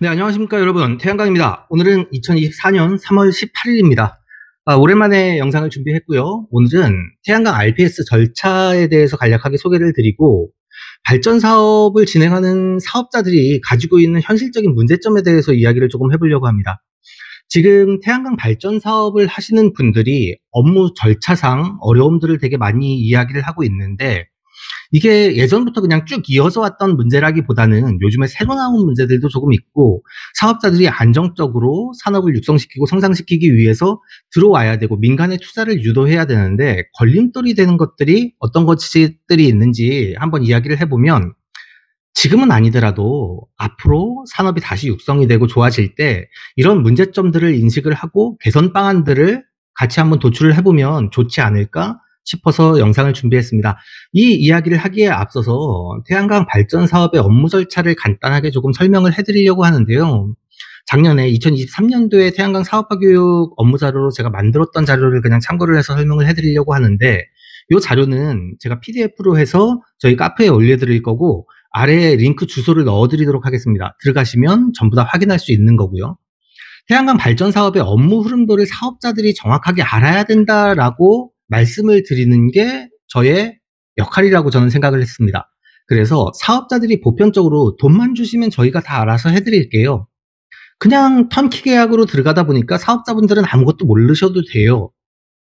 네, 안녕하십니까, 여러분. 태양광입니다. 오늘은 2024년 3월 18일입니다. 오랜만에 영상을 준비했고요. 오늘은 태양광 RPS 절차에 대해서 간략하게 소개를 드리고, 발전 사업을 진행하는 사업자들이 가지고 있는 현실적인 문제점에 대해서 이야기를 조금 해보려고 합니다. 지금 태양광 발전 사업을 하시는 분들이 업무 절차상 어려움들을 되게 많이 이야기를 하고 있는데, 이게 예전부터 그냥 쭉 이어져 왔던 문제라기보다는 요즘에 새로 나온 문제들도 조금 있고, 사업자들이 안정적으로 산업을 육성시키고 성장시키기 위해서 들어와야 되고 민간의 투자를 유도해야 되는데, 걸림돌이 되는 것들이 어떤 것들이 있는지 한번 이야기를 해보면, 지금은 아니더라도 앞으로 산업이 다시 육성이 되고 좋아질 때 이런 문제점들을 인식을 하고 개선 방안들을 같이 한번 도출을 해보면 좋지 않을까 싶어서 영상을 준비했습니다. 이 이야기를 하기에 앞서서 태양광 발전 사업의 업무 절차를 간단하게 조금 설명을 해드리려고 하는데요. 작년에 2023년도에 태양광 사업화 교육 업무 자료로 제가 만들었던 자료를 그냥 참고를 해서 설명을 해드리려고 하는데, 이 자료는 제가 PDF로 해서 저희 카페에 올려드릴 거고, 아래에 링크 주소를 넣어드리도록 하겠습니다. 들어가시면 전부 다 확인할 수 있는 거고요. 태양광 발전 사업의 업무 흐름도를 사업자들이 정확하게 알아야 된다라고 말씀을 드리는 게 저의 역할이라고 저는 생각을 했습니다. 그래서 사업자들이 보편적으로 돈만 주시면 저희가 다 알아서 해드릴게요, 그냥 턴키 계약으로 들어가다 보니까 사업자분들은 아무것도 모르셔도 돼요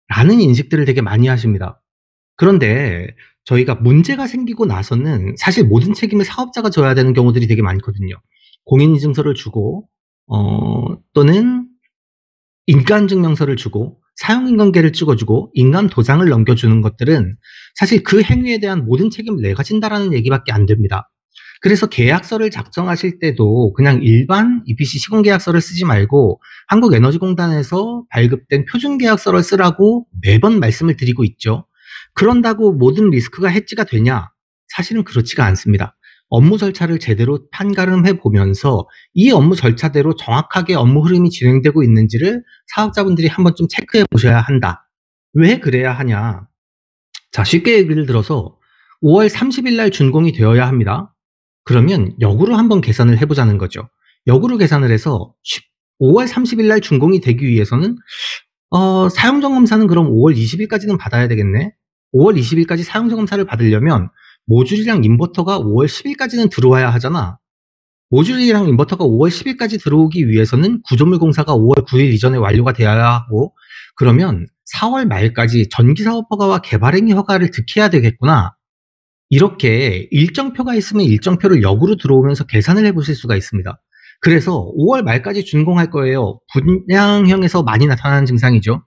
라는 인식들을 되게 많이 하십니다. 그런데 저희가 문제가 생기고 나서는 사실 모든 책임을 사업자가 져야 되는 경우들이 되게 많거든요. 공인인증서를 주고 또는 인가증명서를 주고 사용인관계를 찍어주고 인감 도장을 넘겨주는 것들은 사실 그 행위에 대한 모든 책임을 내가 진다라는 얘기밖에 안 됩니다. 그래서 계약서를 작성하실 때도 그냥 일반 EPC 시공계약서를 쓰지 말고 한국에너지공단에서 발급된 표준계약서를 쓰라고 매번 말씀을 드리고 있죠. 그런다고 모든 리스크가 해지가 되냐? 사실은 그렇지가 않습니다. 업무 절차를 제대로 판가름해 보면서 이 업무 절차대로 정확하게 업무 흐름이 진행되고 있는지를 사업자분들이 한번 좀 체크해 보셔야 한다. 왜 그래야 하냐? 자, 쉽게 예를 들어서 5월 30일 날 준공이 되어야 합니다. 그러면 역으로 한번 계산을 해보자는 거죠. 역으로 계산을 해서 5월 30일 날 준공이 되기 위해서는 사용점검사는 그럼 5월 20일까지는 받아야 되겠네. 5월 20일까지 사용점검사를 받으려면 모듈이랑 인버터가 5월 10일까지는 들어와야 하잖아. 모듈이랑 인버터가 5월 10일까지 들어오기 위해서는 구조물 공사가 5월 9일 이전에 완료가 되어야 하고, 그러면 4월 말까지 전기사업 허가와 개발행위 허가를 득해야 되겠구나. 이렇게 일정표가 있으면 일정표를 역으로 들어오면서 계산을 해보실 수가 있습니다. 그래서 5월 말까지 준공할 거예요. 분양형에서 많이 나타나는 증상이죠.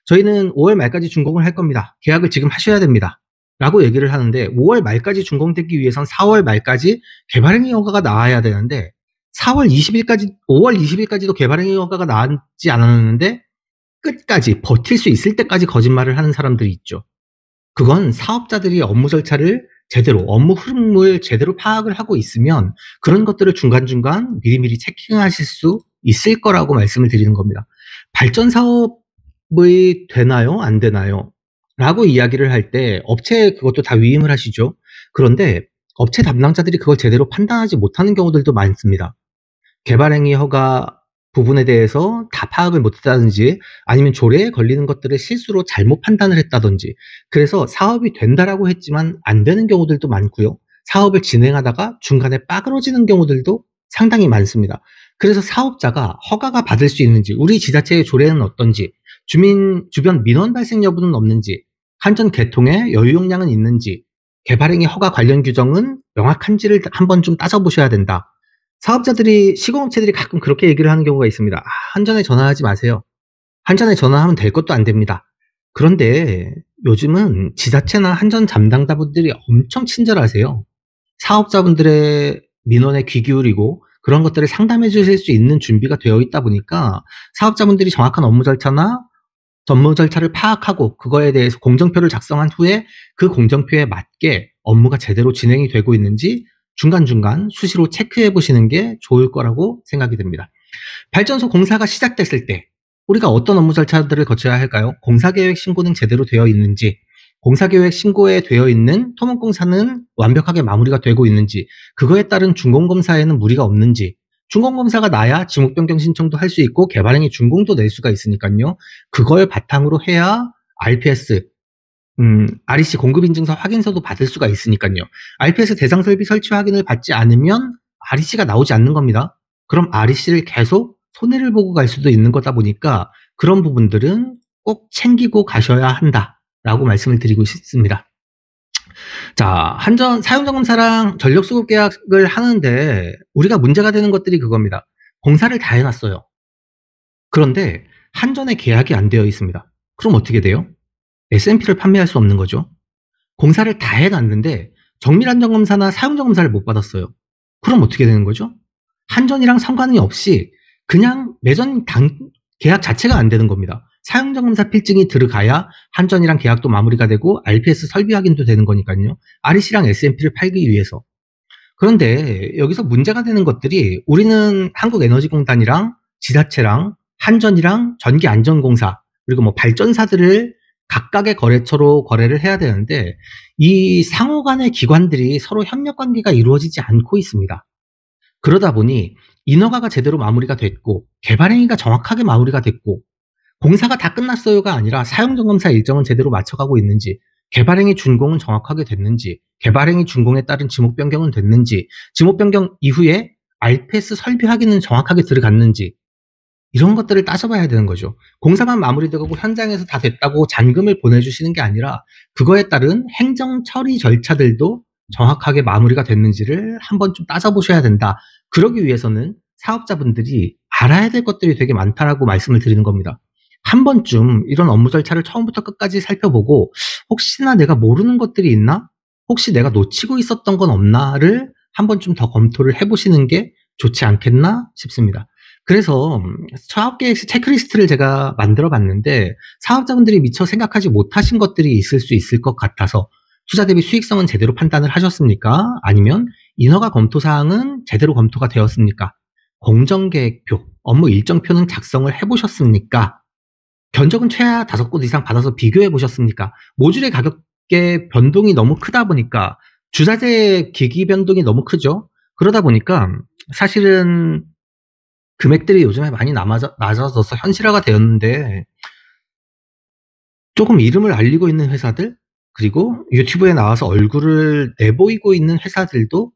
저희는 5월 말까지 준공을 할 겁니다. 계약을 지금 하셔야 됩니다 라고 얘기를 하는데, 5월 말까지 준공되기 위해선 4월 말까지 개발행위 허가가 나와야 되는데 5월 20일까지도 개발행위 허가가 나왔지 않았는데 끝까지 버틸 수 있을 때까지 거짓말을 하는 사람들이 있죠. 그건 사업자들이 업무 절차를 제대로, 업무 흐름을 제대로 파악을 하고 있으면 그런 것들을 중간중간 미리미리 체킹하실 수 있을 거라고 말씀을 드리는 겁니다. 발전 사업이 되나요? 안 되나요? 라고 이야기를 할 때 업체 그것도 다 위임을 하시죠. 그런데 업체 담당자들이 그걸 제대로 판단하지 못하는 경우들도 많습니다. 개발행위 허가 부분에 대해서 다 파악을 못했다든지, 아니면 조례에 걸리는 것들을 실수로 잘못 판단을 했다든지, 그래서 사업이 된다라고 했지만 안 되는 경우들도 많고요. 사업을 진행하다가 중간에 빠그러지는 경우들도 상당히 많습니다. 그래서 사업자가 허가가 받을 수 있는지, 우리 지자체의 조례는 어떤지, 주변 민원 발생 여부는 없는지, 한전 개통에 여유 용량은 있는지, 개발행위 허가 관련 규정은 명확한지를 한번 좀 따져보셔야 된다. 사업자들이, 시공업체들이 가끔 그렇게 얘기를 하는 경우가 있습니다. 한전에 전화하지 마세요. 한전에 전화하면 될 것도 안 됩니다. 그런데 요즘은 지자체나 한전 담당자분들이 엄청 친절하세요. 사업자분들의 민원에 귀 기울이고 그런 것들을 상담해 주실 수 있는 준비가 되어 있다 보니까 사업자분들이 정확한 업무 절차나 업무 절차를 파악하고 그거에 대해서 공정표를 작성한 후에 그 공정표에 맞게 업무가 제대로 진행이 되고 있는지 중간중간 수시로 체크해 보시는 게 좋을 거라고 생각이 듭니다. 발전소 공사가 시작됐을 때 우리가 어떤 업무 절차들을 거쳐야 할까요? 공사계획 신고는 제대로 되어 있는지, 공사계획 신고에 되어 있는 토목공사는 완벽하게 마무리가 되고 있는지, 그거에 따른 준공검사에는 무리가 없는지, 준공검사가 나야 지목 변경 신청도 할 수 있고 개발행위 준공도 낼 수가 있으니까요. 그걸 바탕으로 해야 RPS, REC 공급인증서 확인서도 받을 수가 있으니까요. RPS 대상 설비 설치 확인을 받지 않으면 REC가 나오지 않는 겁니다. 그럼 REC를 계속 손해를 보고 갈 수도 있는 거다 보니까 그런 부분들은 꼭 챙기고 가셔야 한다라고 말씀을 드리고 싶습니다. 자, 사용자검사랑 전력수급 계약을 하는데 우리가 문제가 되는 것들이 그겁니다. 공사를 다 해놨어요. 그런데 한전에 계약이 안 되어 있습니다. 그럼 어떻게 돼요? S&P를 판매할 수 없는 거죠. 공사를 다 해놨는데 정밀안전검사나 사용자검사를 못 받았어요. 그럼 어떻게 되는 거죠? 한전이랑 상관이 없이 그냥 매전 계약 자체가 안 되는 겁니다. 사용자검사 필증이 들어가야 한전이랑 계약도 마무리가 되고 RPS 설비 확인도 되는 거니까요. REC랑 S&P를 팔기 위해서. 그런데 여기서 문제가 되는 것들이 우리는 한국에너지공단이랑 지자체랑 한전이랑 전기안전공사 그리고 뭐 발전사들을 각각의 거래처로 거래를 해야 되는데 이 상호 간의 기관들이 서로 협력 관계가 이루어지지 않고 있습니다. 그러다 보니 인허가가 제대로 마무리가 됐고 개발행위가 정확하게 마무리가 됐고 공사가 다 끝났어요가 아니라 사용점검사 일정은 제대로 맞춰가고 있는지, 개발행위 준공은 정확하게 됐는지, 개발행위 준공에 따른 지목 변경은 됐는지, 지목 변경 이후에 RPS 설비 확인은 정확하게 들어갔는지 이런 것들을 따져봐야 되는 거죠. 공사만 마무리되고 현장에서 다 됐다고 잔금을 보내주시는 게 아니라 그거에 따른 행정 처리 절차들도 정확하게 마무리가 됐는지를 한번 좀 따져보셔야 된다. 그러기 위해서는 사업자분들이 알아야 될 것들이 되게 많다라고 말씀을 드리는 겁니다. 한 번쯤 이런 업무 절차를 처음부터 끝까지 살펴보고 혹시나 내가 모르는 것들이 있나? 혹시 내가 놓치고 있었던 건 없나를 한 번쯤 더 검토를 해보시는 게 좋지 않겠나 싶습니다. 그래서 사업계획 체크리스트를 제가 만들어 봤는데 사업자분들이 미처 생각하지 못하신 것들이 있을 수 있을 것 같아서 투자 대비 수익성은 제대로 판단을 하셨습니까? 아니면 인허가 검토 사항은 제대로 검토가 되었습니까? 공정계획표, 업무 일정표는 작성을 해보셨습니까? 견적은 최하 5곳 이상 받아서 비교해 보셨습니까? 모듈의 가격의 변동이 너무 크다 보니까 주사재 기기 변동이 너무 크죠. 그러다 보니까 사실은 금액들이 요즘에 많이 낮아져서 현실화가 되었는데 조금 이름을 알리고 있는 회사들 그리고 유튜브에 나와서 얼굴을 내보이고 있는 회사들도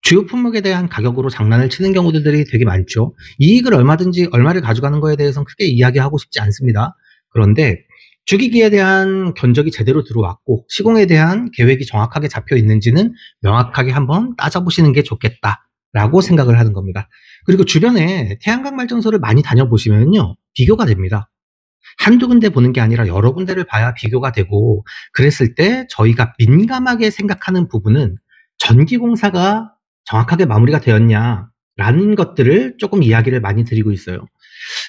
주요 품목에 대한 가격으로 장난을 치는 경우들이 되게 많죠. 이익을 얼마를 가져가는 거에 대해서는 크게 이야기하고 싶지 않습니다. 그런데 주기기에 대한 견적이 제대로 들어왔고 시공에 대한 계획이 정확하게 잡혀 있는지는 명확하게 한번 따져보시는 게 좋겠다라고 생각을 하는 겁니다. 그리고 주변에 태양광 발전소를 많이 다녀보시면요. 비교가 됩니다. 한두 군데 보는 게 아니라 여러 군데를 봐야 비교가 되고 그랬을 때 저희가 민감하게 생각하는 부분은 전기공사가 정확하게 마무리가 되었냐라는 것들을 조금 이야기를 많이 드리고 있어요.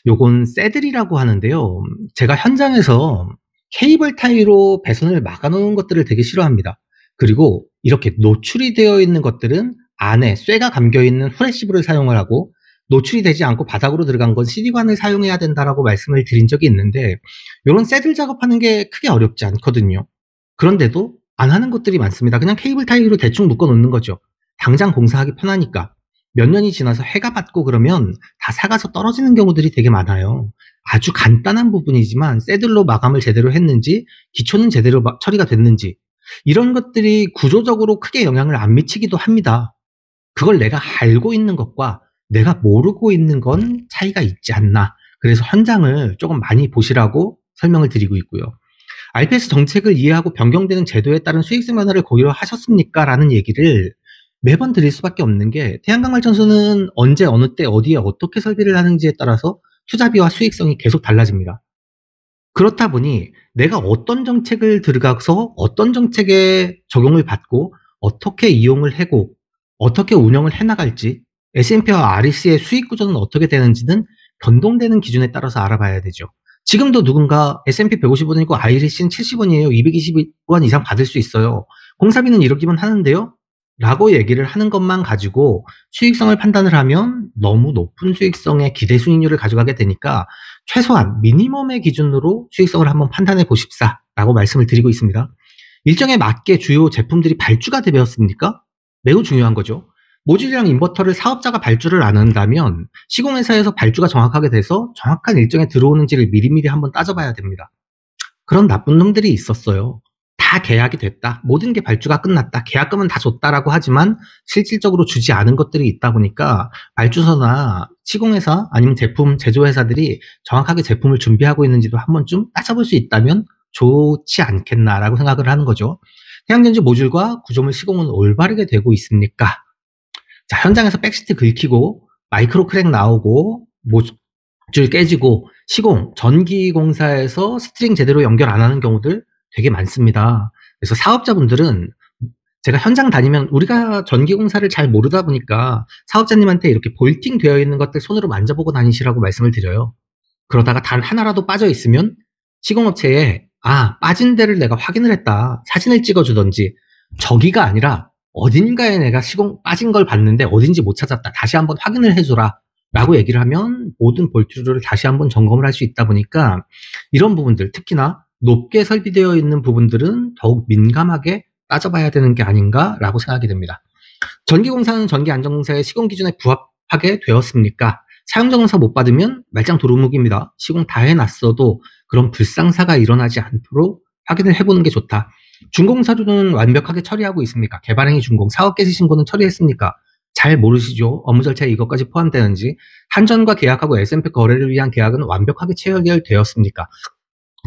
요건 새들이라고 하는데요. 제가 현장에서 케이블 타이로 배선을 막아놓은 것들을 되게 싫어합니다. 그리고 이렇게 노출이 되어 있는 것들은 안에 쇠가 감겨있는 후레시브를 사용을 하고 노출이 되지 않고 바닥으로 들어간 건 CD관을 사용해야 된다라고 말씀을 드린 적이 있는데 이런 새들 작업하는 게 크게 어렵지 않거든요. 그런데도 안 하는 것들이 많습니다. 그냥 케이블 타이로 대충 묶어 놓는 거죠. 당장 공사하기 편하니까. 몇 년이 지나서 해가 받고 그러면 다 삭아서 떨어지는 경우들이 되게 많아요. 아주 간단한 부분이지만 새들로 마감을 제대로 했는지 기초는 제대로 처리가 됐는지 이런 것들이 구조적으로 크게 영향을 안 미치기도 합니다. 그걸 내가 알고 있는 것과 내가 모르고 있는 건 차이가 있지 않나. 그래서 현장을 조금 많이 보시라고 설명을 드리고 있고요. RPS 정책을 이해하고 변경되는 제도에 따른 수익성 변화를 고려하셨습니까? 라는 얘기를 매번 드릴 수밖에 없는 게 태양광 발전소는 언제 어느 때 어디에 어떻게 설비를 하는지에 따라서 투자비와 수익성이 계속 달라집니다. 그렇다 보니 내가 어떤 정책을 들어가서 어떤 정책에 적용을 받고 어떻게 이용을 하고 어떻게 운영을 해나갈지 S&P와 REC의 수익 구조는 어떻게 되는지는 변동되는 기준에 따라서 알아봐야 되죠. 지금도 누군가 S&P 150원이고 REC는 70원이에요. 220원 이상 받을 수 있어요. 공사비는 1억이면 하는데요. 라고 얘기를 하는 것만 가지고 수익성을 판단을 하면 너무 높은 수익성의 기대 수익률을 가져가게 되니까 최소한 미니멈의 기준으로 수익성을 한번 판단해 보십사 라고 말씀을 드리고 있습니다. 일정에 맞게 주요 제품들이 발주가 되었습니까? 매우 중요한 거죠. 모듈이랑 인버터를 사업자가 발주를 안 한다면 시공회사에서 발주가 정확하게 돼서 정확한 일정에 들어오는지를 미리미리 한번 따져봐야 됩니다. 그런 나쁜 놈들이 있었어요. 다 계약이 됐다. 모든 게 발주가 끝났다. 계약금은 다 줬다라고 하지만 실질적으로 주지 않은 것들이 있다 보니까 발주서나 시공회사 아니면 제품 제조회사들이 정확하게 제품을 준비하고 있는지도 한 번쯤 따져볼 수 있다면 좋지 않겠나라고 생각을 하는 거죠. 태양전지 모듈과 구조물 시공은 올바르게 되고 있습니까? 자, 현장에서 백시트 긁히고 마이크로 크랙 나오고 모듈 깨지고 시공, 전기공사에서 스트링 제대로 연결 안 하는 경우들 되게 많습니다. 그래서 사업자분들은 제가 현장 다니면 우리가 전기공사를 잘 모르다 보니까 사업자님한테 이렇게 볼팅 되어 있는 것들 손으로 만져보고 다니시라고 말씀을 드려요. 그러다가 단 하나라도 빠져 있으면 시공업체에 빠진 데를 내가 확인을 했다. 사진을 찍어주던지 저기가 아니라 어딘가에 내가 시공 빠진 걸 봤는데 어딘지 못 찾았다. 다시 한번 확인을 해줘라. 라고 얘기를 하면 모든 볼트를 다시 한번 점검을 할 수 있다 보니까 이런 부분들, 특히나 높게 설비되어 있는 부분들은 더욱 민감하게 따져봐야 되는 게 아닌가라고 생각이 됩니다. 전기공사는 전기안전공사의 시공 기준에 부합하게 되었습니까? 사용자공사 못 받으면 말짱 도루묵입니다. 시공 다 해놨어도 그런 불상사가 일어나지 않도록 확인을 해보는 게 좋다. 준공사료는 완벽하게 처리하고 있습니까? 개발행위 준공, 사업개시 신고는 처리했습니까? 잘 모르시죠? 업무 절차에 이것까지 포함되는지. 한전과 계약하고 S&P 거래를 위한 계약은 완벽하게 체결되었습니까?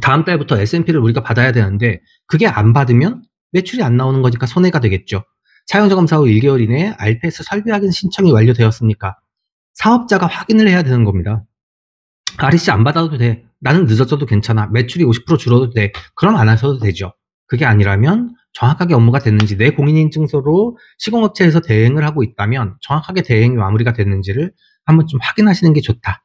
다음 달부터 S&P를 우리가 받아야 되는데 그게 안 받으면 매출이 안 나오는 거니까 손해가 되겠죠. 사용자 검사 후 1개월 이내에 RPS 설비 확인 신청이 완료되었습니까? 사업자가 확인을 해야 되는 겁니다. REC 안 받아도 돼. 나는 늦어져도 괜찮아. 매출이 50% 줄어도 돼. 그럼 안 하셔도 되죠. 그게 아니라면 정확하게 업무가 됐는지, 내 공인인증서로 시공업체에서 대행을 하고 있다면 정확하게 대행이 마무리가 됐는지를 한번 좀 확인하시는 게 좋다.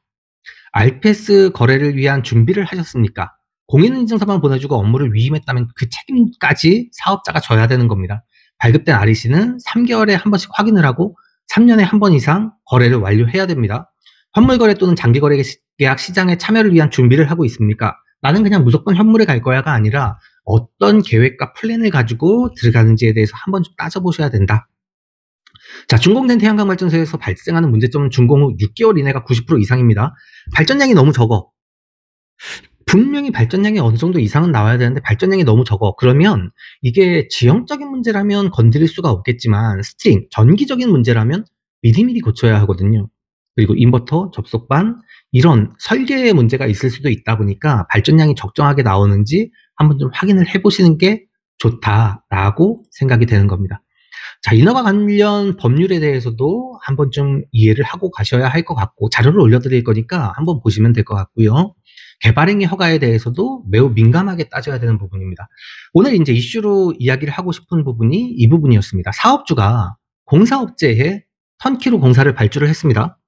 RPS 거래를 위한 준비를 하셨습니까? 공인인증서만 보내주고 업무를 위임했다면 그 책임까지 사업자가 져야 되는 겁니다. 발급된 REC는 3개월에 한 번씩 확인을 하고 3년에 한 번 이상 거래를 완료해야 됩니다. 현물거래 또는 장기거래 계약 시장에 참여를 위한 준비를 하고 있습니까? 나는 그냥 무조건 현물에 갈 거야가 아니라 어떤 계획과 플랜을 가지고 들어가는지에 대해서 한번 좀 따져보셔야 된다. 자, 준공된 태양광 발전소에서 발생하는 문제점은 준공 후 6개월 이내가 90% 이상입니다. 발전량이 너무 적어. 분명히 발전량이 어느 정도 이상은 나와야 되는데 발전량이 너무 적어. 그러면 이게 지형적인 문제라면 건드릴 수가 없겠지만 스트링, 전기적인 문제라면 미리미리 고쳐야 하거든요. 그리고 인버터, 접속반 이런 설계에 문제가 있을 수도 있다 보니까 발전량이 적정하게 나오는지 한번 좀 확인을 해보시는 게 좋다라고 생각이 되는 겁니다. 자, 인허가 관련 법률에 대해서도 한번 좀 이해를 하고 가셔야 할 것 같고 자료를 올려드릴 거니까 한번 보시면 될 것 같고요. 개발행위 허가에 대해서도 매우 민감하게 따져야 되는 부분입니다. 오늘 이제 이슈로 이야기를 하고 싶은 부분이 이 부분이었습니다. 사업주가 공사업체에 턴키로 공사를 발주를 했습니다.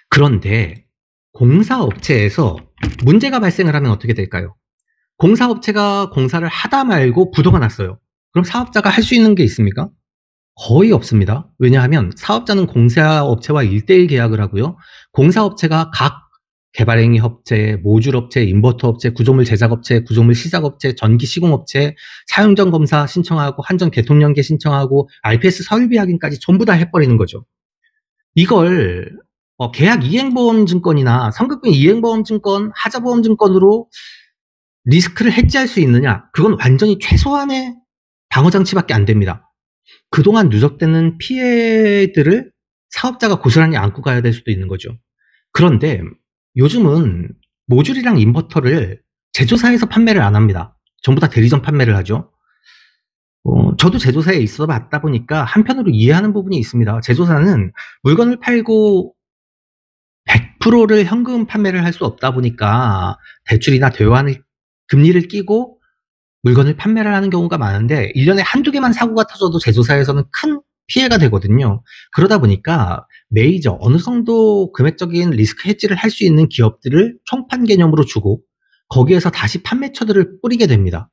그런데 공사업체에서 문제가 발생을 하면 어떻게 될까요? 공사업체가 공사를 하다 말고 부도가 났어요. 그럼 사업자가 할 수 있는 게 있습니까? 거의 없습니다. 왜냐하면 사업자는 공사업체와 1:1 계약을 하고요. 공사업체가 각 개발행위 업체, 모듈 업체, 인버터 업체, 구조물 제작업체, 구조물 시작업체, 전기 시공업체, 사용전 검사 신청하고 한전 개통 연계 신청하고 RPS 설비 확인까지 전부 다 해버리는 거죠. 이걸 계약 이행보험증권이나 성급금 이행보험증권, 하자보험증권으로 리스크를 해지할 수 있느냐? 그건 완전히 최소한의 방어장치밖에 안 됩니다. 그동안 누적되는 피해들을 사업자가 고스란히 안고 가야 될 수도 있는 거죠. 그런데 요즘은 모듈이랑 인버터를 제조사에서 판매를 안 합니다. 전부 다 대리점 판매를 하죠. 저도 제조사에 있어 봤다 보니까 한편으로 이해하는 부분이 있습니다. 제조사는 물건을 팔고 100%를 현금 판매를 할 수 없다 보니까 대출이나 대환을 금리를 끼고 물건을 판매를 하는 경우가 많은데 1년에 한두 개만 사고가 터져도 제조사에서는 큰 피해가 되거든요. 그러다 보니까 메이저 어느 정도 금액적인 리스크 해지를 할 수 있는 기업들을 총판 개념으로 주고 거기에서 다시 판매처들을 뿌리게 됩니다.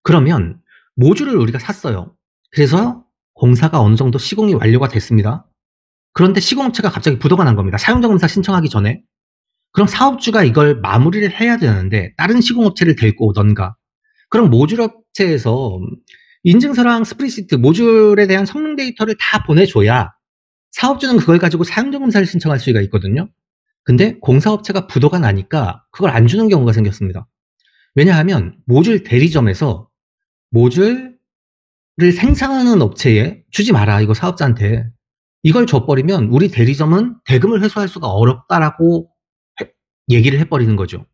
그러면 모듈을 우리가 샀어요. 그래서 공사가 어느 정도 시공이 완료가 됐습니다. 그런데 시공업체가 갑자기 부도가 난 겁니다. 사용자 검사 신청하기 전에. 그럼 사업주가 이걸 마무리를 해야 되는데 다른 시공업체를 데리고 오던가. 그럼 모듈 업체에서 인증서랑 스프리시트, 모듈에 대한 성능 데이터를 다 보내줘야 사업주는 그걸 가지고 사용자검사를 신청할 수가 있거든요. 근데 공사업체가 부도가 나니까 그걸 안 주는 경우가 생겼습니다. 왜냐하면 모듈 대리점에서 모듈을 생산하는 업체에 주지 마라, 이거 사업자한테. 이걸 줘버리면 우리 대리점은 대금을 회수할 수가 어렵다라고 얘기를 해버리는 거죠.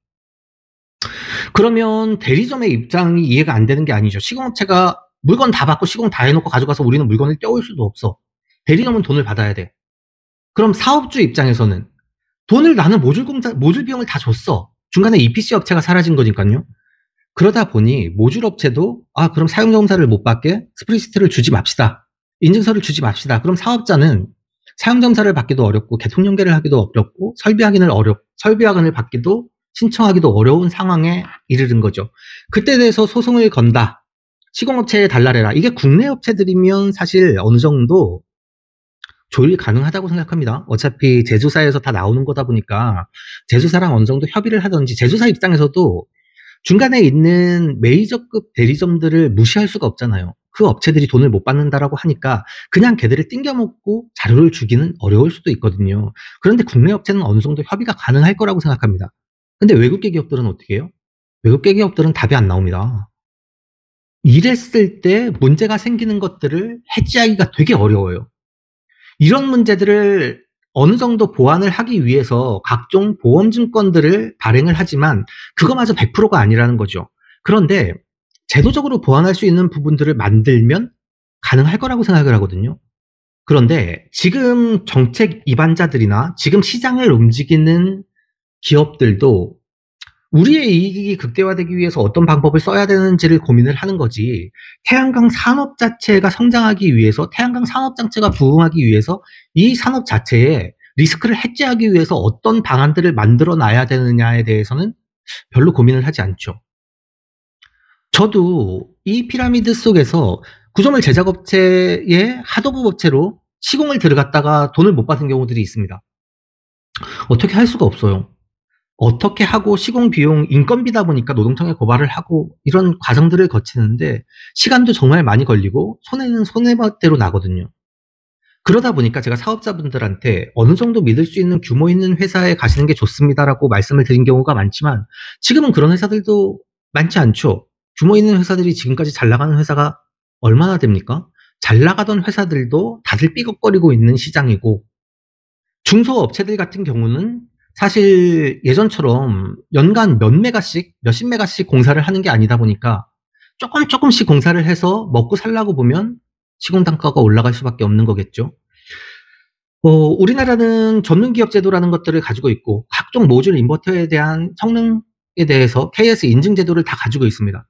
그러면 대리점의 입장이 이해가 안 되는 게 아니죠. 시공업체가 물건 다 받고 시공 다 해놓고 가져가서 우리는 물건을 떼올 수도 없어. 대리점은 돈을 받아야 돼. 그럼 사업주 입장에서는 돈을 나는 모듈 비용을 다 줬어. 중간에 EPC 업체가 사라진 거니까요. 그러다 보니 모듈 업체도 그럼 사용자검사를 못 받게 스프리시트를 주지 맙시다. 인증서를 주지 맙시다. 그럼 사업자는 사용자검사를 받기도 어렵고 개통 연계를 하기도 어렵고 설비 확인을 받기도 신청하기도 어려운 상황에 이르는 거죠. 그때 대해서 소송을 건다. 시공업체에 달라래라. 이게 국내 업체들이면 사실 어느 정도 조율이 가능하다고 생각합니다. 어차피 제조사에서 다 나오는 거다 보니까 제조사랑 어느 정도 협의를 하든지, 제조사 입장에서도 중간에 있는 메이저급 대리점들을 무시할 수가 없잖아요. 그 업체들이 돈을 못 받는다라고 하니까 그냥 걔들을 띵겨먹고 자료를 주기는 어려울 수도 있거든요. 그런데 국내 업체는 어느 정도 협의가 가능할 거라고 생각합니다. 근데 외국계 기업들은 어떻게 해요? 외국계 기업들은 답이 안 나옵니다. 이랬을 때 문제가 생기는 것들을 해지하기가 되게 어려워요. 이런 문제들을 어느 정도 보완을 하기 위해서 각종 보험증권들을 발행을 하지만 그거마저 100%가 아니라는 거죠. 그런데 제도적으로 보완할 수 있는 부분들을 만들면 가능할 거라고 생각을 하거든요. 그런데 지금 정책 입안자들이나 지금 시장을 움직이는 기업들도 우리의 이익이 극대화되기 위해서 어떤 방법을 써야 되는지를 고민을 하는 거지, 태양광 산업 자체가 성장하기 위해서, 태양광 산업 자체가 부흥하기 위해서 이 산업 자체에 리스크를 해지하기 위해서 어떤 방안들을 만들어 놔야 되느냐에 대해서는 별로 고민을 하지 않죠. 저도 이 피라미드 속에서 구조물 제작업체의 하도급 업체로 시공을 들어갔다가 돈을 못 받은 경우들이 있습니다. 어떻게 할 수가 없어요. 어떻게 하고 시공 비용 인건비다 보니까 노동청에 고발을 하고 이런 과정들을 거치는데 시간도 정말 많이 걸리고 손해는 손해대로 나거든요. 그러다 보니까 제가 사업자분들한테 어느 정도 믿을 수 있는 규모 있는 회사에 가시는 게 좋습니다라고 말씀을 드린 경우가 많지만 지금은 그런 회사들도 많지 않죠. 규모 있는 회사들이 지금까지 잘 나가는 회사가 얼마나 됩니까? 잘 나가던 회사들도 다들 삐걱거리고 있는 시장이고, 중소업체들 같은 경우는 사실 예전처럼 연간 몇 메가씩, 몇십 메가씩 공사를 하는 게 아니다 보니까 조금씩 공사를 해서 먹고 살라고 보면 시공 단가가 올라갈 수밖에 없는 거겠죠. 우리나라는 전문기업 제도라는 것들을 가지고 있고 각종 모듈 인버터에 대한 성능에 대해서 KS 인증 제도를 다 가지고 있습니다.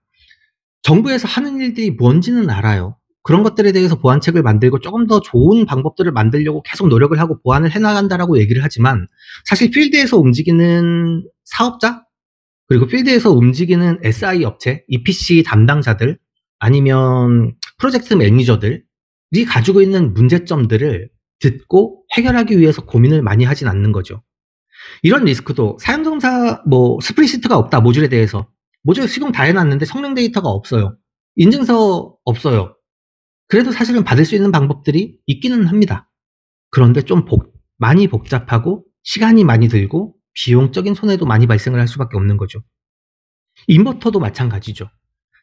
정부에서 하는 일들이 뭔지는 알아요. 그런 것들에 대해서 보완책을 만들고 조금 더 좋은 방법들을 만들려고 계속 노력을 하고 보완을 해나간다라고 얘기를 하지만 사실 필드에서 움직이는 사업자, 그리고 필드에서 움직이는 SI 업체, EPC 담당자들, 아니면 프로젝트 매니저들이 가지고 있는 문제점들을 듣고 해결하기 위해서 고민을 많이 하진 않는 거죠. 이런 리스크도 사용정사 스프리시트가 없다, 모듈에 대해서. 모듈 시공 다 해놨는데 성능 데이터가 없어요. 인증서 없어요. 그래도 사실은 받을 수 있는 방법들이 있기는 합니다. 그런데 좀 많이 복잡하고 시간이 많이 들고 비용적인 손해도 많이 발생을 할 수밖에 없는 거죠. 인버터도 마찬가지죠.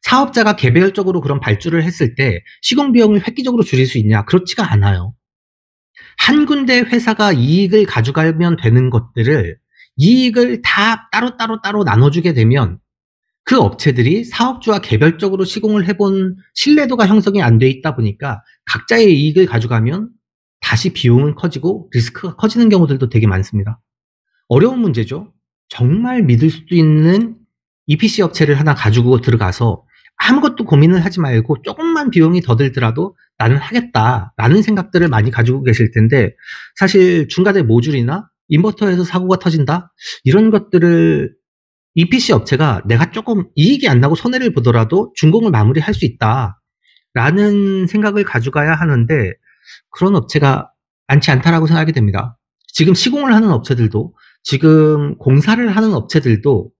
사업자가 개별적으로 그런 발주를 했을 때 시공 비용을 획기적으로 줄일 수 있냐? 그렇지가 않아요. 한 군데 회사가 이익을 가져가면 되는 것들을 이익을 다 따로 나눠주게 되면 그 업체들이 사업주와 개별적으로 시공을 해본 신뢰도가 형성이 안 돼 있다 보니까 각자의 이익을 가져가면 다시 비용은 커지고 리스크가 커지는 경우들도 되게 많습니다. 어려운 문제죠. 정말 믿을 수도 있는 EPC 업체를 하나 가지고 들어가서 아무것도 고민을 하지 말고 조금만 비용이 더 들더라도 나는 하겠다라는 생각들을 많이 가지고 계실 텐데, 사실 중간에 모듈이나 인버터에서 사고가 터진다? 이런 것들을 EPC 업체가 내가 조금 이익이 안 나고 손해를 보더라도 준공을 마무리할 수 있다라는 생각을 가져가야 하는데 그런 업체가 많지 않다라고 생각이 됩니다. 지금 시공을 하는 업체들도, 지금 공사를 하는 업체들도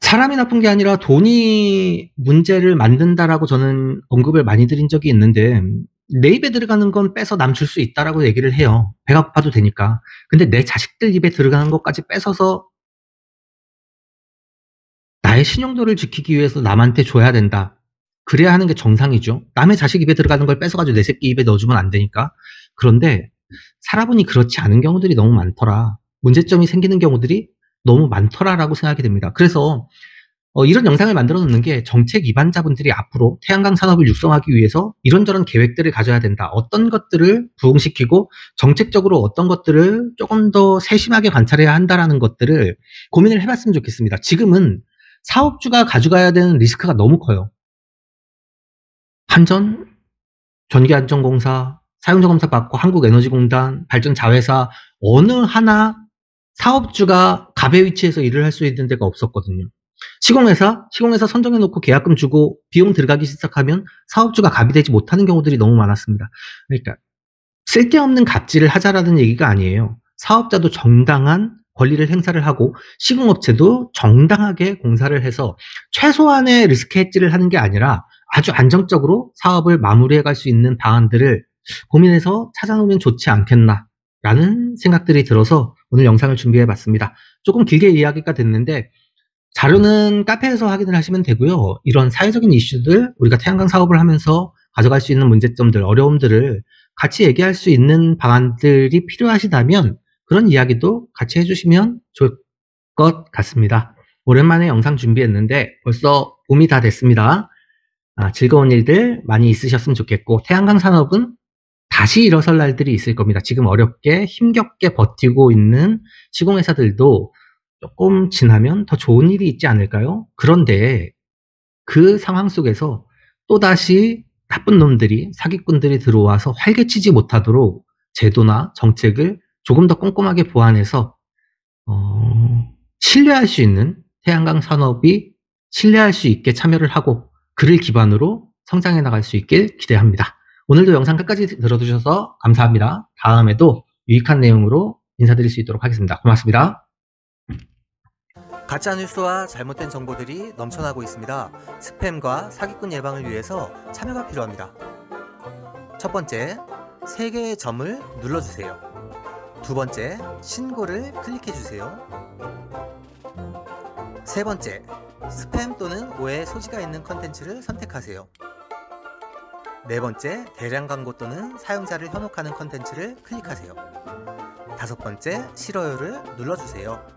사람이 나쁜 게 아니라 돈이 문제를 만든다라고 저는 언급을 많이 드린 적이 있는데, 내 입에 들어가는 건 빼서 남 줄 수 있다라고 얘기를 해요. 배가 고파도 되니까. 근데 내 자식들 입에 들어가는 것까지 뺏어서 나의 신용도를 지키기 위해서 남한테 줘야 된다. 그래야 하는 게 정상이죠. 남의 자식 입에 들어가는 걸 뺏어가지고 내 새끼 입에 넣어주면 안 되니까. 그런데 살아보니 그렇지 않은 경우들이 너무 많더라. 문제점이 생기는 경우들이 너무 많더라라고 생각이 됩니다. 그래서 이런 영상을 만들어 놓는 게 정책 입안자분들이 앞으로 태양광 산업을 육성하기 위해서 이런저런 계획들을 가져야 된다. 어떤 것들을 부응시키고 정책적으로 어떤 것들을 조금 더 세심하게 관찰해야 한다라는 것들을 고민을 해봤으면 좋겠습니다. 지금은 사업주가 가져가야 되는 리스크가 너무 커요. 한전, 전기안전공사, 사용자검사 받고 한국에너지공단, 발전자회사 어느 하나 사업주가 갑의 위치에서 일을 할 수 있는 데가 없었거든요. 시공회사 선정해놓고 계약금 주고 비용 들어가기 시작하면 사업주가 갑이 되지 못하는 경우들이 너무 많았습니다. 그러니까 쓸데없는 갑질을 하자라는 얘기가 아니에요. 사업자도 정당한 권리를 행사를 하고 시공업체도 정당하게 공사를 해서 최소한의 리스크 해지를 하는 게 아니라 아주 안정적으로 사업을 마무리해 갈 수 있는 방안들을 고민해서 찾아놓으면 좋지 않겠나라는 생각들이 들어서 오늘 영상을 준비해 봤습니다. 조금 길게 이야기가 됐는데 자료는 카페에서 확인을 하시면 되고요. 이런 사회적인 이슈들, 우리가 태양광 사업을 하면서 가져갈 수 있는 문제점들, 어려움들을 같이 얘기할 수 있는 방안들이 필요하시다면 그런 이야기도 같이 해주시면 좋을 것 같습니다. 오랜만에 영상 준비했는데 벌써 봄이 다 됐습니다. 즐거운 일들 많이 있으셨으면 좋겠고 태양광 산업은 다시 일어설 날들이 있을 겁니다. 지금 어렵게 힘겹게 버티고 있는 시공회사들도 조금 지나면 더 좋은 일이 있지 않을까요? 그런데 그 상황 속에서 또다시 나쁜 놈들이, 사기꾼들이 들어와서 활개치지 못하도록 제도나 정책을 조금 더 꼼꼼하게 보완해서 신뢰할 수 있는 태양광 산업이 신뢰할 수 있게 참여를 하고 그를 기반으로 성장해 나갈 수 있길 기대합니다. 오늘도 영상 끝까지 들어주셔서 감사합니다. 다음에도 유익한 내용으로 인사드릴 수 있도록 하겠습니다. 고맙습니다. 가짜뉴스와 잘못된 정보들이 넘쳐나고 있습니다. 스팸과 사기꾼 예방을 위해서 참여가 필요합니다. 첫 번째, 3개의 점을 눌러주세요. 두 번째, 신고를 클릭해주세요. 세 번째, 스팸 또는 오해 소지가 있는 컨텐츠를 선택하세요. 네 번째, 대량 광고 또는 사용자를 현혹하는 컨텐츠를 클릭하세요. 다섯 번째, 싫어요를 눌러주세요.